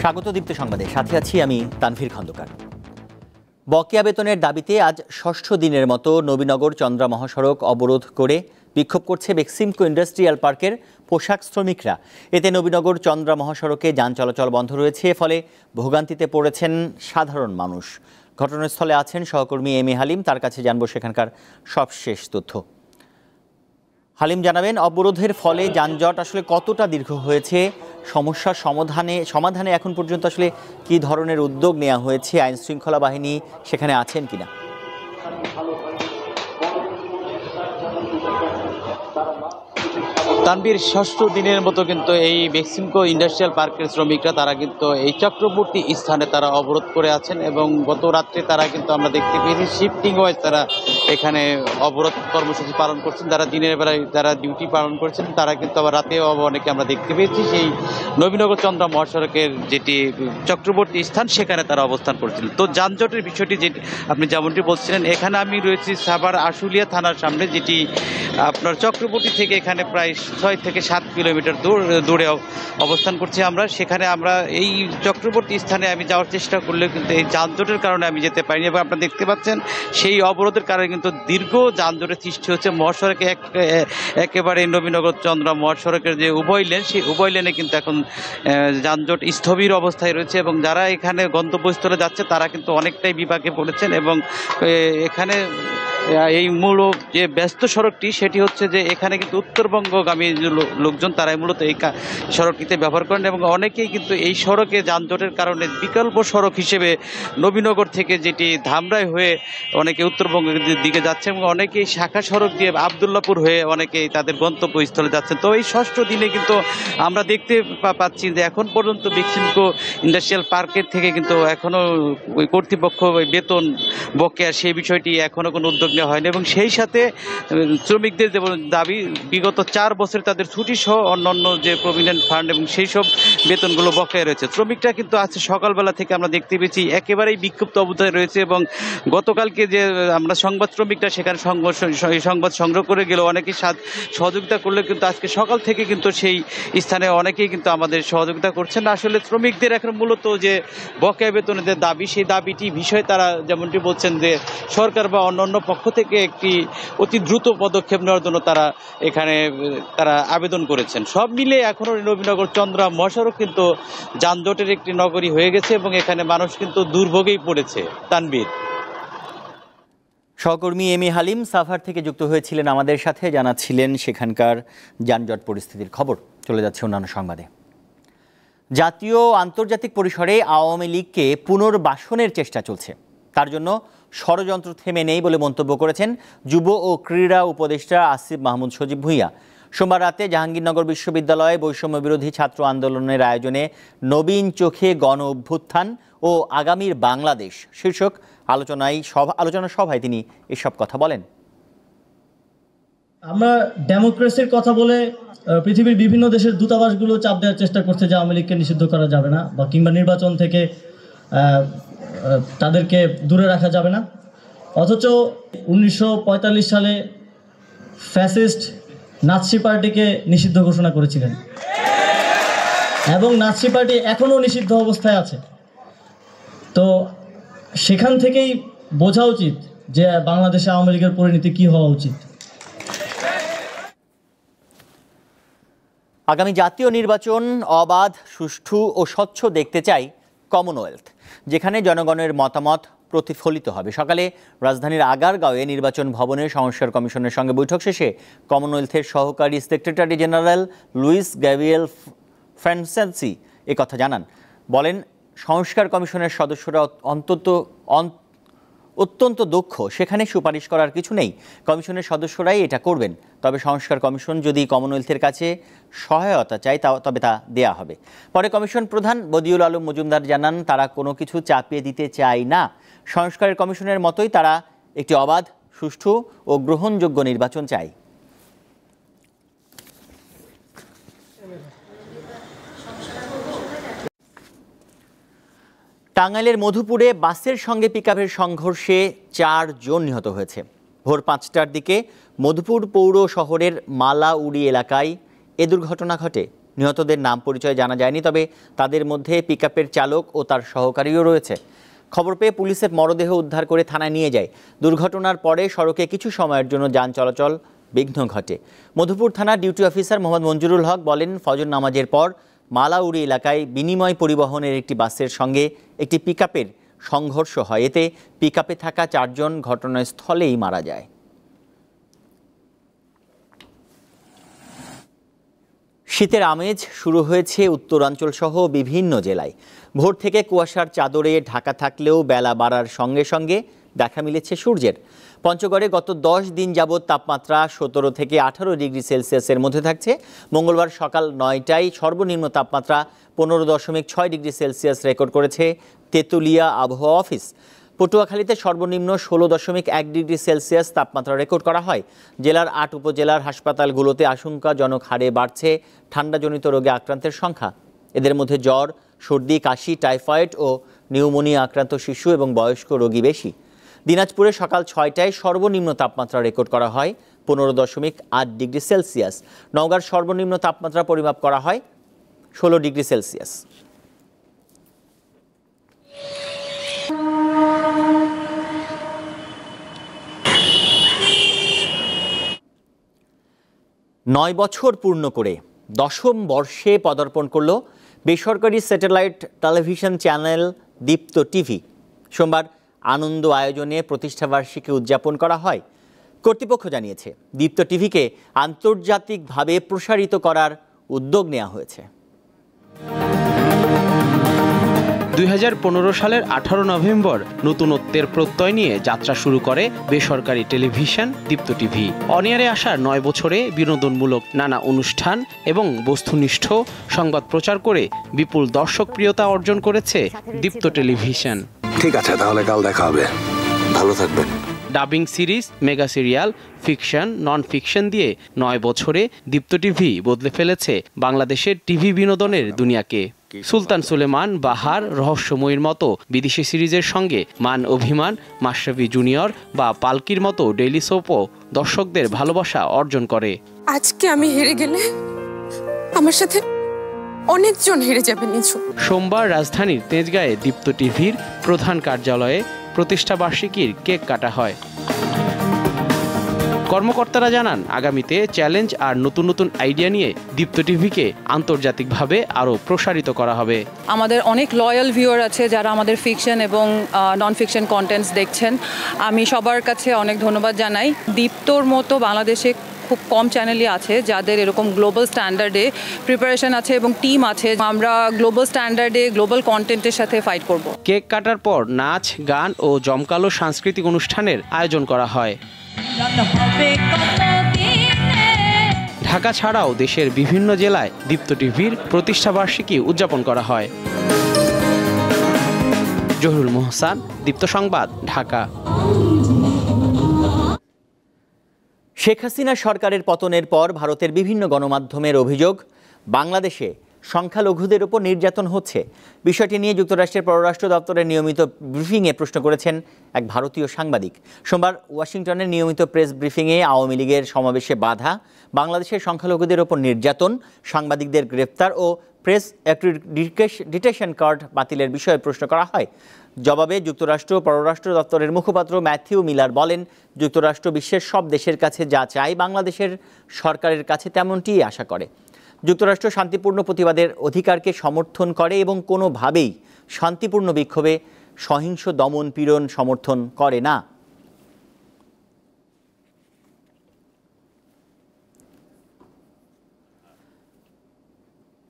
স্বাগত দীপ্ত সংবাদে, সাথে আছি আমি তানভীর খন্দকার। বকেয়া বেতনের দাবিতে আজ ষষ্ঠ দিনের মতো নবীনগর চন্দ্রা মহাসড়ক অবরোধ করে বিক্ষোভ করছে বেক্সিমকো ইন্ডাস্ট্রিয়াল পার্কের পোশাক শ্রমিকরা। এতে নবীনগর চন্দ্রা মহাসড়কে যান চলাচল বন্ধ রয়েছে, ফলে ভোগান্তিতে পড়েছেন সাধারণ মানুষ। ঘটনাস্থলে আছেন সহকর্মী এম এ হালিম, তার কাছে জানবো সেখানকার সবশেষ তথ্য। হালিম, জানাবেন অবরোধের ফলে যানজট আসলে কতটা দীর্ঘ হয়েছে, সমস্যার সমাধানে এখন পর্যন্ত আসলে কি ধরনের উদ্যোগ নেওয়া হয়েছে, আইন শৃঙ্খলা বাহিনী সেখানে আছেন কিনা? তানভীর, ষষ্ঠ দিনের মতো কিন্তু এই বেক্সিমকো ইন্ডাস্ট্রিয়াল পার্কের শ্রমিকরা তারা কিন্তু এই চক্রবর্তী স্থানে তারা অবরোধ করে আছেন এবং গত রাত্রে তারা কিন্তু আমরা দেখতে পেয়েছি শিফটিং ওয়াইজ তারা এখানে অবরোধ কর্মসূচি পালন করছেন। তারা দিনের বেলায় তারা ডিউটি পালন করছেন, তারা কিন্তু আবার রাতেও অনেকে আমরা দেখতে পেয়েছি সেই নবীনগর চন্দ্রা মহাসড়কের যেটি চক্রবর্তী স্থান সেখানে তারা অবস্থান করছিলেন। তো যানজটের বিষয়টি যেটি আপনি যেমনটি বলছিলেন, এখানে আমি রয়েছি সাভার আশুলিয়া থানার সামনে, যেটি আপনার চক্রবর্তী থেকে এখানে প্রায় 6 থেকে 7 কিলোমিটার দূরে অবস্থান করছি আমরা। সেখানে আমরা এই চক্রবর্তী স্থানে আমি যাওয়ার চেষ্টা করলেও কিন্তু এই যানজটের কারণে আমি যেতে পারিনি এবং আপনারা দেখতে পাচ্ছেন সেই অবরোধের কারণে কিন্তু দীর্ঘ যানজটের সৃষ্টি হচ্ছে। মহাসড়কে একেবারে নবীনগর চন্দ্রা মহাসড়কের যে উভয় লেন, সেই উভয় লেনে কিন্তু এখন যানজট স্থবির অবস্থায় রয়েছে এবং যারা এখানে গন্তব্যস্থলে যাচ্ছে তারা কিন্তু অনেকটাই বিপাকে পড়েছেন। এবং এখানে এই মূল যে ব্যস্ত সড়কটি সেটি হচ্ছে যে এখানে কিন্তু উত্তরবঙ্গগামী লোকজন তারাই মূলত এই সড়কটিতে ব্যবহার করেন এবং অনেকেই কিন্তু এই সড়কে যানজটের কারণে বিকল্প সড়ক হিসেবে নবীনগর থেকে যেটি ধামরাই হয়ে অনেকে উত্তরবঙ্গের দিকে যাচ্ছে এবং অনেকেই শাখা সড়ক দিয়ে আবদুল্লাপুর হয়ে অনেকেই তাদের গন্তব্যস্থলে যাচ্ছেন। তো এই ষষ্ঠ দিনে কিন্তু আমরা দেখতে পাচ্ছি যে এখন পর্যন্ত বেক্সিমকো ইন্ডাস্ট্রিয়াল পার্কের থেকে কিন্তু এখনও কর্তৃপক্ষ বেতন বকেয়া সেই বিষয়টি এখনও কোনো উদ্যোগ নেওয়া হয়নি এবং সেই সাথে শ্রমিকদের যে দাবি বিগত 4 বছর তাদের ছুটি সহ অন্যান্য যে প্রভিডেন্ট ফান্ড এবং সেই সব বেতনগুলো বকেয়া রয়েছে। শ্রমিকরা কিন্তু আজ সকালবেলা থেকে আমরা দেখতে পেয়েছি একেবারেই বিক্ষুব্ধ অবস্থায় রয়েছে এবং গতকালকে যে আমরা সংবাদ শ্রমিকরা সেখানে সংবাদ সংগ্রহ করে গেল, অনেকেই সহযোগিতা করলে কিন্তু আজকে সকাল থেকে কিন্তু সেই স্থানে অনেকেই কিন্তু আমাদের সহযোগিতা করছেন। আসলে শ্রমিকদের এখন মূলত যে বকেয়া বেতনের যে দাবি, সেই দাবিটি বিষয়ে তারা যেমনটি বলছেন যে সরকার বা অন্যান্য পক্ষ থেকে একটি অতি দ্রুত পদক্ষেপ নেওয়ার জন্য তারা আবেদন করেছেন। সব মিলে এখনও নবীনগর চন্দ্রা মহাসড়ক কিন্তু যানজটের একটি নগরী হয়ে গেছে এবং এখানে মানুষ কিন্তু দুর্ভোগেই পড়েছে। তানভীর। সহকর্মী এম এ হালিম সাভার থেকে যুক্ত হয়েছিলেন আমাদের সাথে, জানাচ্ছিলেন সেখানকার যানজট পরিস্থিতির খবর। চলে যাচ্ছে অন্যান্য সংবাদে। জাতীয় আন্তর্জাতিক পরিসরে আওয়ামী লীগকে পুনর্বাসনের চেষ্টা চলছে, তার জন্য ষড়যন্ত্র থেমে নেই বলে মন্তব্য করেছেন যুব ও ক্রীড়া উপদেষ্টা আসিফ মাহমুদ সজীব ভূঁইয়া। সোমবার রাতে জাহাঙ্গীরনগর বিশ্ববিদ্যালয়ে বৈষম্য বিরোধী ছাত্র আন্দোলনের আয়োজনে নবীন চোখে গণ অভ্যুত্থান ও আগামীর বাংলাদেশ শীর্ষক আলোচনা সভায় তিনি এসব কথা বলেন। আমরা ডেমোক্রেসির কথা বলে পৃথিবীর বিভিন্ন দেশের দূতাবাসগুলো চাপ দেওয়ার চেষ্টা করছে যে আওয়ামী লীগকে নিষিদ্ধ করা যাবে না বা কিংবা নির্বাচন থেকে তাদেরকে দূরে রাখা যাবে না। অথচ 1945 সালে ফ্যাসিস্ট নাৎসি পার্টিকে নিষিদ্ধ ঘোষণা করেছিলেন এবং নাৎসি পার্টি এখনও নিষিদ্ধ অবস্থায় আছে। তো সেখান থেকেই বোঝা উচিত যে বাংলাদেশে আওয়ামী লীগের পরিণতি কী হওয়া উচিত। আগামী জাতীয় নির্বাচন অবাধ, সুষ্ঠু ও স্বচ্ছ দেখতে চাই কমনওয়েলথ, যেখানে জনগণের মতামত প্রতিফলিত হবে। সকালে রাজধানীর আগারগাঁওয়ে নির্বাচন ভবনে সংস্কার কমিশনের সঙ্গে বৈঠক শেষে কমনওয়েলথের সহকারী সেক্রেটারি জেনারেল লুইস গ্যাব্রিয়েল ফ্রান্সেসি একথা জানান। বলেন, সংস্কার কমিশনের সদস্যরা অত্যন্ত দক্ষ, সেখানে সুপারিশ করার কিছু নেই, কমিশনের সদস্যরাই এটা করবেন। তবে সংস্কার কমিশন যদি কমনওয়েলথের কাছে সহায়তা চায় তবে তা দেয়া হবে। পরে কমিশন প্রধান বদিউল আলম মজুমদার জানান, তারা কোনো কিছু চাপিয়ে দিতে চায় না। সংস্কারের কমিশনের মতোই তারা একটি অবাধ, সুষ্ঠু ও গ্রহণযোগ্য নির্বাচন চায়। টাঙ্গাইলের মধুপুরে বাসের সঙ্গে পিকআপের সংঘর্ষে 4 জন নিহত হয়েছে। ভোর 5টার দিকে মধুপুর পৌর শহরের মালাউড়ি এলাকায় এ দুর্ঘটনা ঘটে। নিহতদের নাম পরিচয় জানা যায়নি, তবে তাদের মধ্যে পিকআপের চালক ও তার সহকারীও রয়েছে। খবর পেয়ে পুলিশের মরদেহ উদ্ধার করে থানায় নিয়ে যায়। দুর্ঘটনার পরে সড়কে কিছু সময়ের জন্য যান চলাচল বিঘ্ন ঘটে। মধুপুর থানার ডিউটি অফিসার মোহাম্মদ মঞ্জুরুল হক বলেন, ফজর নামাজের পর মালাউড়ি এলাকায় বিনিময় পরিবহনের একটি বাসের সঙ্গে একটি পিকআপের সংঘর্ষ হয়। এতে পিকআপে থাকা 4 জন ঘটনাস্থলেই মারা যায়। শীতের আমেজ শুরু হয়েছে উত্তরাঞ্চল সহ বিভিন্ন জেলায়। ভোর থেকে কুয়াশার চাদরে ঢাকা থাকলেও বেলা বাড়ার সঙ্গে সঙ্গে দেখা মিলেছে সূর্যের। পঞ্চগড়ে গত 10 দিন যাবৎ তাপমাত্রা 17 থেকে 18 ডিগ্রি সেলসিয়াসের মধ্যে থাকছে। মঙ্গলবার সকাল 9টায় সর্বনিম্ন তাপমাত্রা 15.6 ডিগ্রি সেলসিয়াস রেকর্ড করেছে তেঁতুলিয়া আবহাওয়া অফিস। পটুয়াখালীতে সর্বনিম্ন 16.1 ডিগ্রি সেলসিয়াস তাপমাত্রা রেকর্ড করা হয়। জেলার 8 উপজেলার হাসপাতালগুলোতে আশঙ্কাজনক হারে বাড়ছে ঠান্ডাজনিত রোগে আক্রান্তের সংখ্যা। এদের মধ্যে জ্বর, সর্দি, কাশি, টাইফয়েড ও নিউমোনিয়া আক্রান্ত শিশু এবং বয়স্ক রোগী বেশি। দিনাজপুরে সকাল 6টায় সর্বনিম্ন তাপমাত্রা রেকর্ড করা হয় 15.8 ডিগ্রি সেলসিয়াস। নওগাঁর সর্বনিম্ন তাপমাত্রা পরিমাপ করা হয় 16 ডিগ্রি সেলসিয়াস। নয় বছর পূর্ণ করে 10ম বর্ষে পদার্পণ করল বেসরকারি স্যাটেলাইট টেলিভিশন চ্যানেল দীপ্ত টিভি। সোমবার আনন্দ আয়োজনে প্রতিষ্ঠাবার্ষিকী উদযাপন করা হয়। কর্তৃপক্ষ জানিয়েছে, দীপ্ত টিভিকে আন্তর্জাতিকভাবে প্রসারিত করার উদ্যোগ নেওয়া হয়েছে। 2015 সালের 18 নভেম্বর নতুনত্বের প্রত্যয় নিয়ে যাত্রা শুরু করে বেসরকারি টেলিভিশন দীপ্ত টিভি। অনিয়ারে আসার 9 বছরে বিনোদনমূলক নানা অনুষ্ঠান এবং বস্তুনিষ্ঠ সংবাদ প্রচার করে বিপুল দর্শকপ্রিয়তা অর্জন করেছে দীপ্ত টেলিভিশন। ঠিক আছে, তাহলে কাল দেখা হবে। ভালো থাকবেন। Dubbing series, mega serial, fiction, non fiction দিয়ে 9 বছরে দীপ্ত টিভি বদলে ফেলেছে বাংলাদেশের টিভি বিনোদনের দুনিয়াকে। সুলতান সুলেমান, বাহার, রহস্যময়ীর মতো বিদেশি সিরিজের সঙ্গে মান অভিমান, মাশরাফি জুনিয়র বা পালকির মতো ডেইলি সোপও দর্শকদের ভালোবাসা অর্জন করে। আজকে আমি হেরে গেলে আমার সাথে অনেকজন হেরে যাবে নিচু। সোমবার রাজধানীর তেজগাঁয়ে দীপ্ত টিভির প্রধান কার্যালয়ে প্রতিষ্ঠাবার্ষিকীর কেক কাটা হয়। কর্মকর্তারা জানান, আগামীতে চ্যালেঞ্জ আর নতুন নতুন আইডিয়া নিয়ে দীপ্ত টিভিকে আন্তর্জাতিকভাবে আরও প্রসারিত করা হবে। আমাদের অনেক লয়াল ভিউয়ার আছে যারা আমাদের ফিকশন এবং নন ফিকশন কন্টেন্টস দেখছেন। আমি সবার কাছে অনেক ধন্যবাদ জানাই। দীপ্তর মতো বাংলাদেশে খুব কম চ্যানেলই আছে যাদের এরকম গ্লোবাল স্ট্যান্ডার্ডে প্রিপারেশন আছে এবং টিম আছে। আমরা গ্লোবাল স্ট্যান্ডার্ডে গ্লোবাল কন্টেন্টের সাথে ফাইট করব। কেক কাটার পর নাচ, গান ও জমকালো সাংস্কৃতিক অনুষ্ঠানের আয়োজন করা হয়। ঢাকা ছাড়াও দেশের বিভিন্ন জেলায় দীপ্ত টিভির প্রতিষ্ঠাবার্ষিকী উদযাপন করা হয়। জহুরুল মোহসান, দীপ্ত সংবাদ, ঢাকা। শেখ হাসিনা সরকারের পতনের পর ভারতের বিভিন্ন গণমাধ্যমের অভিযোগ, বাংলাদেশে সংখ্যালঘুদের উপর নির্যাতন হচ্ছে। বিষয়টি নিয়ে যুক্তরাষ্ট্রের পররাষ্ট্র দপ্তরের নিয়মিত ব্রিফিংয়ে প্রশ্ন করেছেন এক ভারতীয় সাংবাদিক। সোমবার ওয়াশিংটনের নিয়মিত প্রেস ব্রিফিংয়ে আওয়ামী লীগের সমাবেশে বাধা, বাংলাদেশের সংখ্যালঘুদের উপর নির্যাতন, সাংবাদিকদের গ্রেফতার ও প্রেস ডিটেনশন কার্ড বাতিলের বিষয়ে প্রশ্ন করা হয়। জবাবে যুক্তরাষ্ট্র পররাষ্ট্র দপ্তরের মুখপাত্র ম্যাথিউ মিলার বলেন, যুক্তরাষ্ট্র বিশ্বের সব দেশের কাছে যা চায় বাংলাদেশের সরকারের কাছে তেমনটিই আশা করে। যুক্তরাষ্ট্র শান্তিপূর্ণ প্রতিবাদের অধিকারকে সমর্থন করে এবং কোনোভাবেই শান্তিপূর্ণ বিক্ষোভে সহিংস দমন পীড়ন সমর্থন করে না।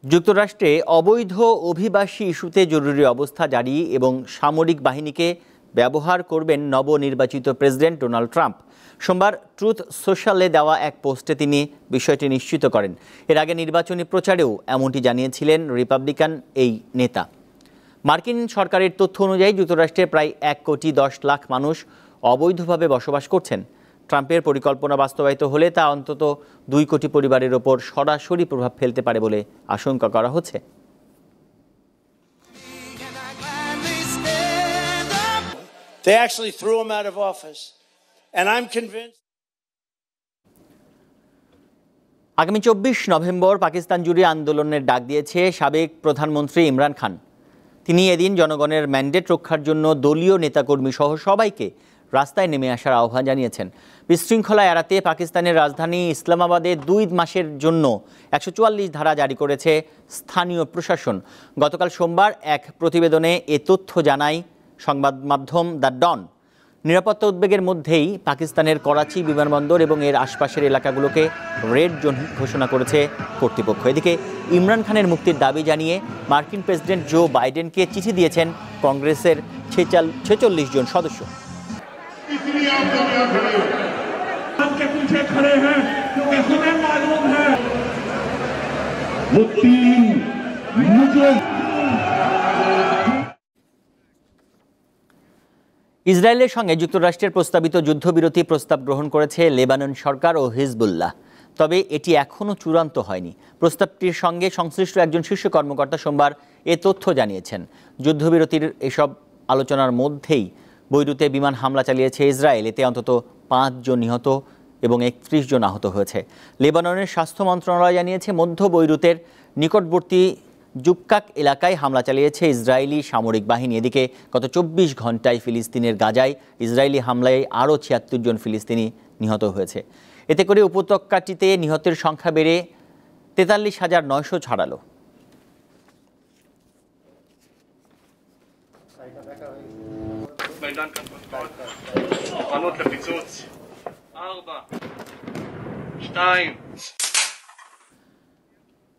যুক্তরাষ্ট্রে অবৈধ অভিবাসী ইস্যুতে জরুরি অবস্থা জারি এবং সামরিক বাহিনীকে ব্যবহার করবেন নবনির্বাচিত প্রেসিডেন্ট ডোনাল্ড ট্রাম্প। সোমবার ট্রুথ সোশ্যালে দেওয়া এক পোস্টে তিনি বিষয়টি নিশ্চিত করেন। এর আগে নির্বাচনী প্রচারেও এমনটি জানিয়েছিলেন রিপাবলিকান এই নেতা। মার্কিন সরকারের তথ্য অনুযায়ী যুক্তরাষ্ট্রে প্রায় 1,10,00,000 মানুষ অবৈধভাবে বসবাস করছেন। ট্রাম্পের পরিকল্পনা বাস্তবায়িত হলে তা অন্তত 2 কোটি পরিবারের ওপর সরাসরি প্রভাব ফেলতে পারে বলে আশঙ্কা করা হচ্ছে। They actually threw him out of office. And I'm convinced. আগামী 24 নভেম্বর পাকিস্তান জুড়ে আন্দোলনের ডাক দিয়েছে সাবেক প্রধানমন্ত্রী ইমরান খান। তিনি এদিন জনগণের ম্যান্ডেট রক্ষার জন্য দলীয় নেতাকর্মী সহ সবাইকে রাস্তায় নেমে আসার আহ্বান জানিয়েছেন। বিশৃঙ্খলা এড়াতে পাকিস্তানের রাজধানী ইসলামাবাদে 2 মাসের জন্য 144 ধারা জারি করেছে স্থানীয় প্রশাসন। গতকাল সোমবার এক প্রতিবেদনে এ তথ্য জানায় সংবাদ মাধ্যম দ্য ডন। নিরাপত্তা উদ্বেগের মধ্যেই পাকিস্তানের করাচি বিমানবন্দর এবং এর আশপাশের এলাকাগুলোকে রেড জোন ঘোষণা করেছে কর্তৃপক্ষ। এদিকে ইমরান খানের মুক্তির দাবি জানিয়ে মার্কিন প্রেসিডেন্ট জো বাইডেনকে চিঠি দিয়েছেন কংগ্রেসের 46 জন সদস্য। ইসরায়েলের সঙ্গে যুক্তরাষ্ট্রের প্রস্তাবিত যুদ্ধবিরতি প্রস্তাব গ্রহণ করেছে লেবানন সরকার ও হিজবুল্লাহ। তবে এটি এখনও চূড়ান্ত হয়নি। প্রস্তাবটির সঙ্গে সংশ্লিষ্ট একজন শীর্ষ কর্মকর্তা সোমবার এ তথ্য জানিয়েছেন। যুদ্ধবিরতির এসব আলোচনার মধ্যেই বৈরুতে বিমান হামলা চালিয়েছে ইসরায়েল। এতে অন্তত 5 জন নিহত এবং 31 জন আহত হয়েছে। লেবাননের স্বাস্থ্য মন্ত্রণালয় জানিয়েছে মধ্য বৈরুতের নিকটবর্তী জুক্কাক এলাকায় হামলা চালিয়েছে ইসরায়েলি সামরিক বাহিনী। এদিকে গত 24 ঘন্টায় ফিলিস্তিনের গাজায় ইসরায়েলি হামলায় আরও 76 জন ফিলিস্তিনি নিহত হয়েছে। এতে করে উপত্যকাটিতে নিহতের সংখ্যা বেড়ে 43,900 ছাড়ালো।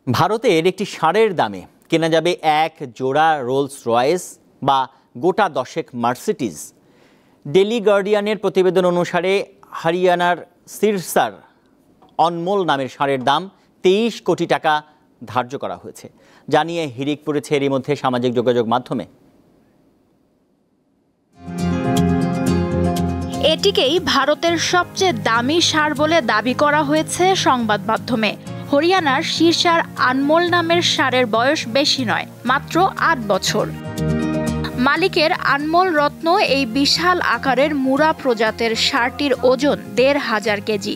ভারতের একটি ষাঁড়ের দামে কেনা যাবে 1 জোড়া রোলস রয়েস বা গোটা 10 মার্সিডিজ। ডেলি গার্ডিয়ানের প্রতিবেদন অনুসারে হরিয়ানার সিরসার অনমোল নামের ষাঁড়ের দাম 23 কোটি টাকা ধার্য করা হয়েছে, জানিয়ে হিড়িক পড়েছে এরই মধ্যে সামাজিক যোগাযোগ মাধ্যমে। এটিকেই ভারতের সবচেয়ে দামি ষাঁড় বলে দাবি করা হয়েছে সংবাদ মাধ্যমে। হরিয়ানার সিরসার আনমোল নামের ষাঁড়ের বয়স বেশি নয়, মাত্র 8 বছর। মালিকের আনমোল রত্ন এই বিশাল আকারের মুরা প্রজাতির ষাঁড়টির ওজন 1,500 কেজি।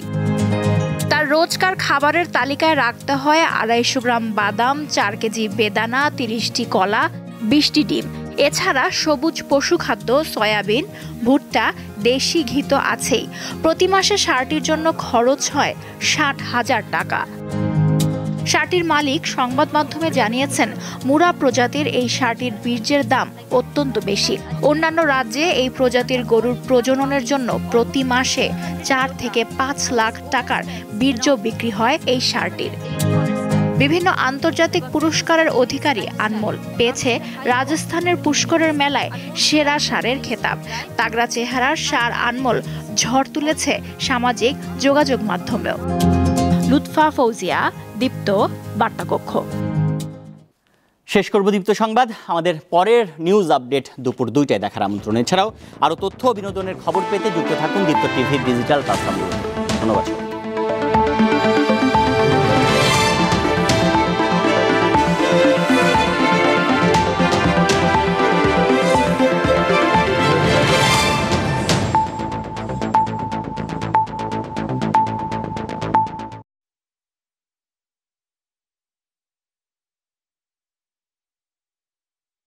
তার রোজকার খাবারের তালিকায় রাখতে হয় 250 গ্রাম বাদাম, 4 কেজি বেদানা, 30টি কলা, 20টি ডিম। এছাড়া সবুজ পশুখাদ্য, সয়াবিন, ভুট্টা, দেশি ঘি তো আছেই। প্রতি মাসে ষাঁড়টির জন্য খরচ হয় 60,000 টাকা। ষাঁড়টির মালিক সংবাদ মাধ্যমে জানিয়েছেন, মুরা প্রজাতির এই ষাঁড়টির বীর্যের দাম অত্যন্ত বেশি। অন্যান্য রাজ্যে এই প্রজাতির গরুর প্রজননের জন্য প্রতি মাসে 4 থেকে 5 লাখ টাকার বীর্য বিক্রি হয় এই ষাঁড়টির। বিভিন্ন আন্তর্জাতিক পুরস্কারের অধিকারী আনমোল পেয়েছে রাজস্থানের পুষ্করের মেলায় সেরা ষাঁড়ের খেতাব। তাগড়া চেহারার ষাঁড় আনমোল ঝড় তুলেছে সামাজিক যোগাযোগ মাধ্যমেও। লুৎফা ফৌজিয়া, দীপ্ত, বার্তাকক্ষ। শেষ করব দীপ্ত সংবাদ। আমাদের পরের নিউজ আপডেট দুপুর 2টায় দেখার আমন্ত্রণ। এছাড়াও আরও তথ্য ও বিনোদনের খবর পেতে যুক্ত থাকুন দীপ্ত টিভির ডিজিটাল প্ল্যাটফর্মে। ধন্যবাদ।